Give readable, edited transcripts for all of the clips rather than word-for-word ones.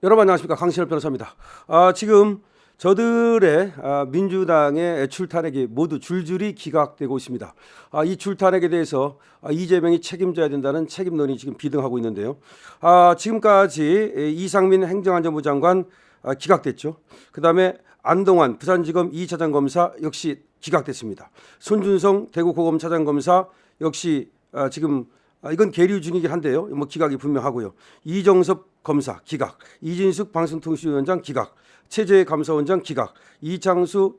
여러분 안녕하십니까, 강신업 변호사입니다. 지금 저들의 민주당의 출탄핵이 모두 줄줄이 기각되고 있습니다. 이 출탄핵에 대해서 이재명이 책임져야 된다는 책임론이 지금 비등하고 있는데요. 지금까지 이상민 행정안전부 장관 기각됐죠. 그다음에 안동환 부산지검 2차장 검사 역시 기각됐습니다. 손준성 대구고검 차장검사 역시 지금 이건 계류 중이긴 한데요. 뭐 기각이 분명하고요. 이정섭 검사 기각, 이진숙 방송통신위원장 기각, 최재해 감사원장 기각, 이창수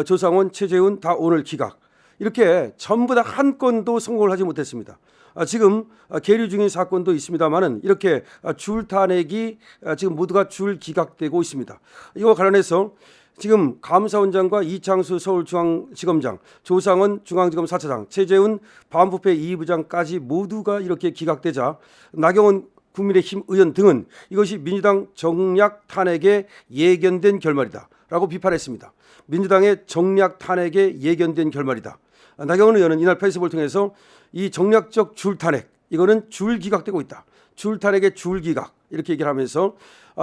조상원 최재훈 다 오늘 기각. 이렇게 전부 다 한 건도 성공을 하지 못했습니다. 지금 계류 중인 사건도 있습니다만은 이렇게 줄 탄핵이 지금 모두가 줄 기각되고 있습니다. 이와 관련해서 지금 감사원장과 이창수 서울중앙지검장, 조상원 중앙지검 4차장, 최재훈 반부패 2부장까지 모두가 이렇게 기각되자 나경원 국민의힘 의원 등은 이것이 민주당 정략 탄핵에 예견된 결말이다라고 비판했습니다. 민주당의 정략 탄핵에 예견된 결말이다. 나경원 의원은 이날 페이스북을 통해서 이 정략적 줄 탄핵, 이거는 줄 기각되고 있다. 줄 탄핵의 줄 기각 이렇게 얘기를 하면서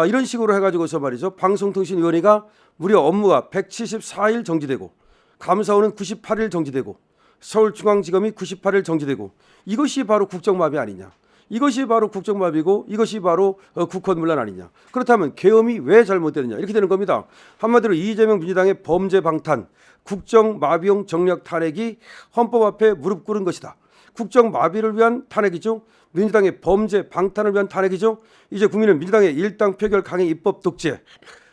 이런 식으로 해가지고서 말이죠. 방송통신위원회가 무려 업무가 174일 정지되고 감사원은 98일 정지되고 서울중앙지검이 98일 정지되고 이것이 바로 국정마비 아니냐. 이것이 바로 국정마비고 이것이 바로 국헌문란 아니냐. 그렇다면 계엄이 왜 잘못되느냐 이렇게 되는 겁니다. 한마디로 이재명 민주당의 범죄 방탄, 국정마비용 정략 탄핵이 헌법 앞에 무릎 꿇은 것이다. 국정마비를 위한 탄핵이죠. 민주당의 범죄 방탄을 위한 탄핵이죠. 이제 국민은 민주당의 일당 표결 강행 입법 독재,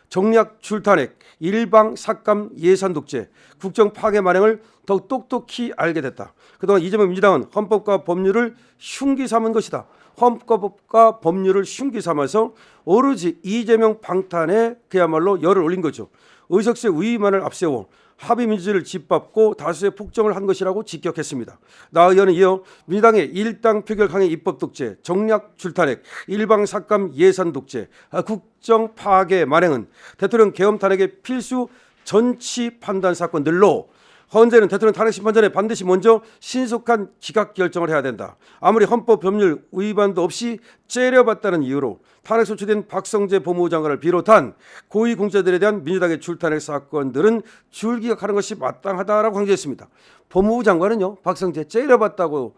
정략 줄탄핵, 일방 삭감 예산 독재, 국정 파괴 만행을 더욱 똑똑히 알게 됐다. 그동안 이재명 민주당은 헌법과 법률을 흉기 삼은 것이다. 헌법과 법률을 흉기 삼아서 오로지 이재명 방탄에 그야말로 열을 올린 거죠. 의석수 위만을 앞세워 합의 민주주의를 짓밟고 다수의 폭정을 한 것이라고 직격했습니다. 나 의원은 이어 민주당의 일당 표결 강행 입법 독재, 정략 줄탄핵, 일방 삭감 예산 독재, 국정 파괴 만행은 대통령 계엄 탄핵의 필수 전치 판단 사건들로 헌재는 대통령 탄핵 심판 전에 반드시 먼저 신속한 기각 결정을 해야 된다. 아무리 헌법 법률 위반도 없이 째려봤다는 이유로 탄핵 소추된 박성재 법무부 장관을 비롯한 고위공직자들에 대한 민주당의 줄탄핵 사건들은 줄기각하는 것이 마땅하다라고 강조했습니다. 법무부 장관은요, 박성재 째려봤다고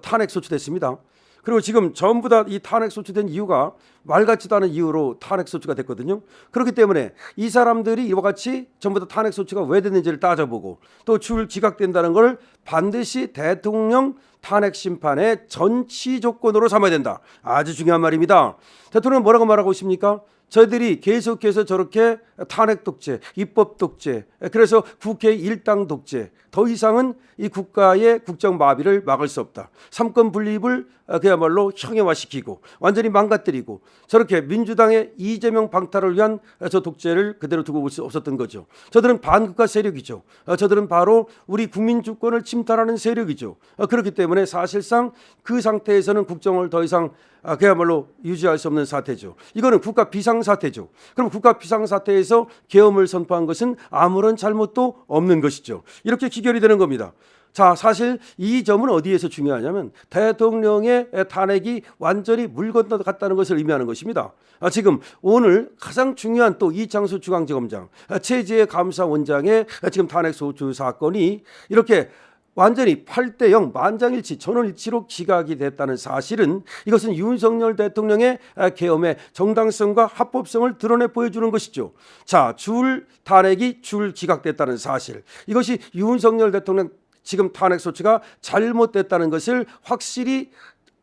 탄핵 소추됐습니다. 그리고 지금 전부 다 이 탄핵 소추된 이유가 말 같지도 않은 이유로 탄핵 소추가 됐거든요. 그렇기 때문에 이 사람들이 이와 같이 전부 다 탄핵 소추가 왜 됐는지를 따져보고 또 줄 기각된다는 걸 반드시 대통령 탄핵 심판의 전치 조건으로 삼아야 된다. 아주 중요한 말입니다. 대통령은 뭐라고 말하고 있습니까? 저희들이 계속해서 저렇게 탄핵 독재, 입법 독재, 그래서 국회 일당 독재, 더 이상은 이 국가의 국정 마비를 막을 수 없다. 삼권 분립을 그야말로 형해화시키고 완전히 망가뜨리고 저렇게 민주당의 이재명 방탄을 위한 저 독재를 그대로 두고 볼 수 없었던 거죠. 저들은 반국가 세력이죠. 저들은 바로 우리 국민 주권을 침탈하는 세력이죠. 그렇기 때문에 사실상 그 상태에서는 국정을 더 이상 그야말로 유지할 수 없는 사태죠. 이거는 국가 비상사태죠. 그럼 국가 비상사태에서 계엄을 선포한 것은 아무런 잘못도 없는 것이죠. 이렇게 기결이 되는 겁니다. 자, 사실 이 점은 어디에서 중요하냐면 대통령의 탄핵이 완전히 물 건너갔다는 것을 의미하는 것입니다. 지금 오늘 가장 중요한 또 이창수 중앙지검장, 최재해 감사원장의 지금 탄핵 소추 사건이 이렇게 완전히 8대0 만장일치 전원일치로 기각이 됐다는 사실은 이것은 윤석열 대통령의 계엄의 정당성과 합법성을 드러내 보여주는 것이죠. 자, 줄 탄핵이 줄 기각됐다는 사실, 이것이 윤석열 대통령 지금 탄핵 소추가 잘못됐다는 것을 확실히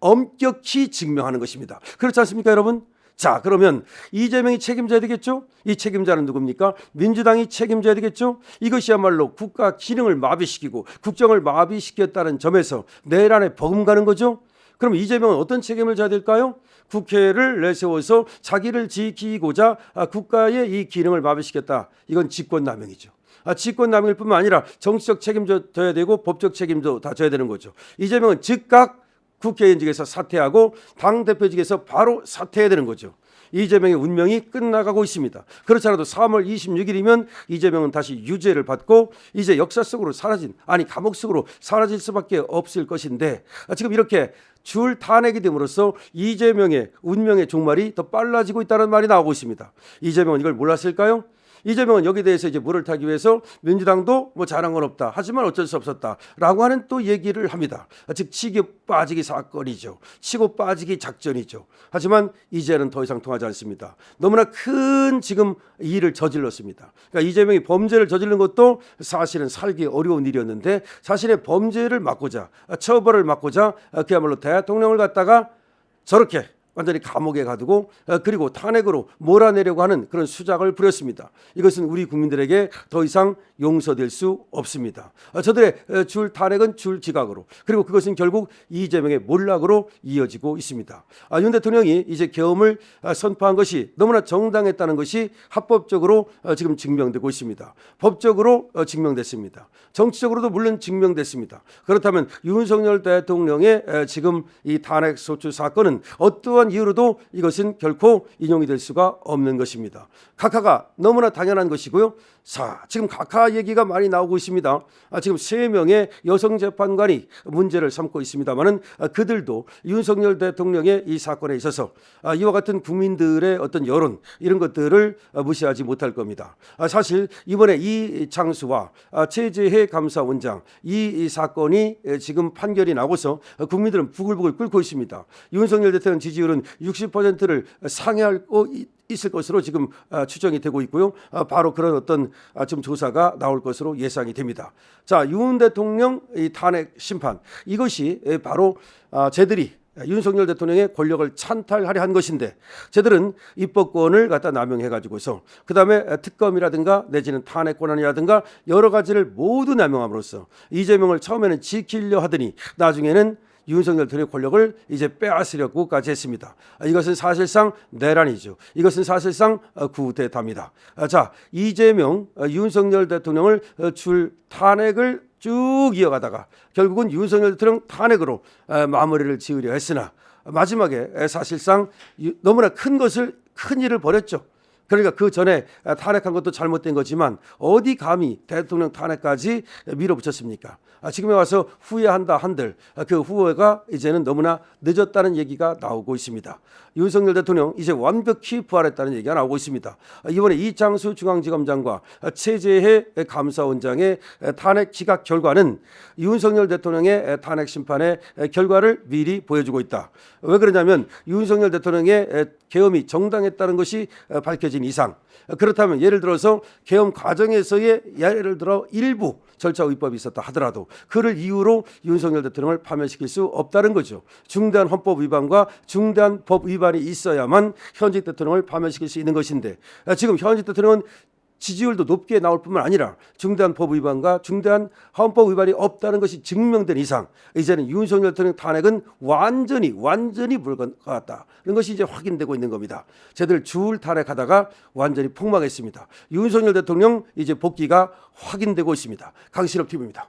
엄격히 증명하는 것입니다. 그렇지 않습니까, 여러분? 자, 그러면 이재명이 책임져야 되겠죠? 이 책임자는 누굽니까? 민주당이 책임져야 되겠죠? 이것이야말로 국가 기능을 마비시키고 국정을 마비시켰다는 점에서 내란에 버금가는 거죠? 그럼 이재명은 어떤 책임을 져야 될까요? 국회를 내세워서 자기를 지키고자 국가의 이 기능을 마비시켰다. 이건 직권남용이죠. 직권남용일 뿐만 아니라 정치적 책임도 져야 되고 법적 책임도 다 져야 되는 거죠. 이재명은 즉각 국회의원직에서 사퇴하고 당대표직에서 바로 사퇴해야 되는 거죠. 이재명의 운명이 끝나가고 있습니다. 그렇지 않아도 3월 26일이면 이재명은 다시 유죄를 받고 이제 역사 속으로 감옥 속으로 사라질 수밖에 없을 것인데 지금 이렇게 줄 탄핵이 됨으로써 이재명의 운명의 종말이 더 빨라지고 있다는 말이 나오고 있습니다. 이재명은 이걸 몰랐을까요? 이재명은 여기에 대해서 이제 물을 타기 위해서 민주당도 뭐 잘한 건 없다. 하지만 어쩔 수 없었다라고 하는 또 얘기를 합니다. 즉 치고 빠지기 사건이죠. 치고 빠지기 작전이죠. 하지만 이제는 더 이상 통하지 않습니다. 너무나 큰 지금 일을 저질렀습니다. 그러니까 이재명이 범죄를 저지른 것도 사실은 살기 어려운 일이었는데 자신의 범죄를 막고자 처벌을 막고자 그야말로 대통령을 갖다가 저렇게 완전히 감옥에 가두고 그리고 탄핵으로 몰아내려고 하는 그런 수작을 부렸습니다. 이것은 우리 국민들에게 더 이상 용서될 수 없습니다. 저들의 줄 탄핵은 줄 기각으로 그리고 그것은 결국 이재명의 몰락으로 이어지고 있습니다. 윤 대통령이 이제 계엄을 선포한 것이 너무나 정당했다는 것이 합법적으로 지금 증명되고 있습니다. 법적으로 증명됐습니다. 정치적으로도 물론 증명됐습니다. 그렇다면 윤석열 대통령의 지금 이 탄핵 소추 사건은 어떠한 이유로도 이것은 결코 인용이 될 수가 없는 것입니다. 각하가 너무나 당연한 것이고요. 자, 지금 각하 얘기가 많이 나오고 있습니다. 지금 3명의 여성 재판관이 문제를 삼고 있습니다만은 그들도 윤석열 대통령의 이 사건에 있어서 이와 같은 국민들의 어떤 여론 이런 것들을 무시하지 못할 겁니다. 사실 이번에 이창수와 최재해 감사원장 이 사건이 지금 판결이 나고서 국민들은 부글부글 끓고 있습니다. 윤석열 대통령 지지율은 60%를 상회할 있을 것으로 지금 추정이 되고 있고요. 바로 그런 어떤 좀 조사가 나올 것으로 예상이 됩니다. 자, 윤 대통령 이 탄핵 심판 이것이 바로 쟤들이 윤석열 대통령의 권력을 찬탈하려 한 것인데 쟤들은 입법권을 갖다 남용해 가지고서 그다음에 특검이라든가 내지는 탄핵 권한이라든가 여러 가지를 모두 남용함으로써 이재명을 처음에는 지키려 하더니 나중에는 윤석열 대통령의 권력을 이제 빼앗으려고까지 했습니다. 이것은 사실상 내란이죠. 이것은 사실상 구태타입니다. 자, 이재명, 윤석열 대통령을 줄 탄핵을 쭉 이어가다가 결국은 윤석열 대통령 탄핵으로 마무리를 지으려 했으나 마지막에 사실상 너무나 큰 일을 벌였죠. 그러니까 그 전에 탄핵한 것도 잘못된 거지만 어디 감히 대통령 탄핵까지 밀어붙였습니까? 지금에 와서 후회한다 한들 그 후회가 이제는 너무나 늦었다는 얘기가 나오고 있습니다. 윤석열 대통령 이제 완벽히 부활했다는 얘기가 나오고 있습니다. 이번에 이창수 중앙지검장과 최재해 감사원장의 탄핵 기각 결과는 윤석열 대통령의 탄핵 심판의 결과를 미리 보여주고 있다. 왜 그러냐면 윤석열 대통령의 계엄이 정당했다는 것이 밝혀진 이상 그렇다면 예를 들어서 계엄 과정에서의 예를 들어 일부 절차 위법이 있었다 하더라도 그를 이유로 윤석열 대통령을 파면시킬 수 없다는 거죠. 중대한 헌법 위반과 중대한 법 위반이 있어야만 현직 대통령을 파면시킬 수 있는 것인데 지금 현직 대통령은 지지율도 높게 나올 뿐만 아니라 중대한 법 위반과 중대한 헌법 위반이 없다는 것이 증명된 이상 이제는 윤석열 대통령 탄핵은 완전히 물러갔다는 것이 이제 확인되고 있는 겁니다. 쟤들 줄 탄핵하다가 완전히 폭망했습니다. 윤석열 대통령 이제 복귀가 확인되고 있습니다. 강신업 TV입니다.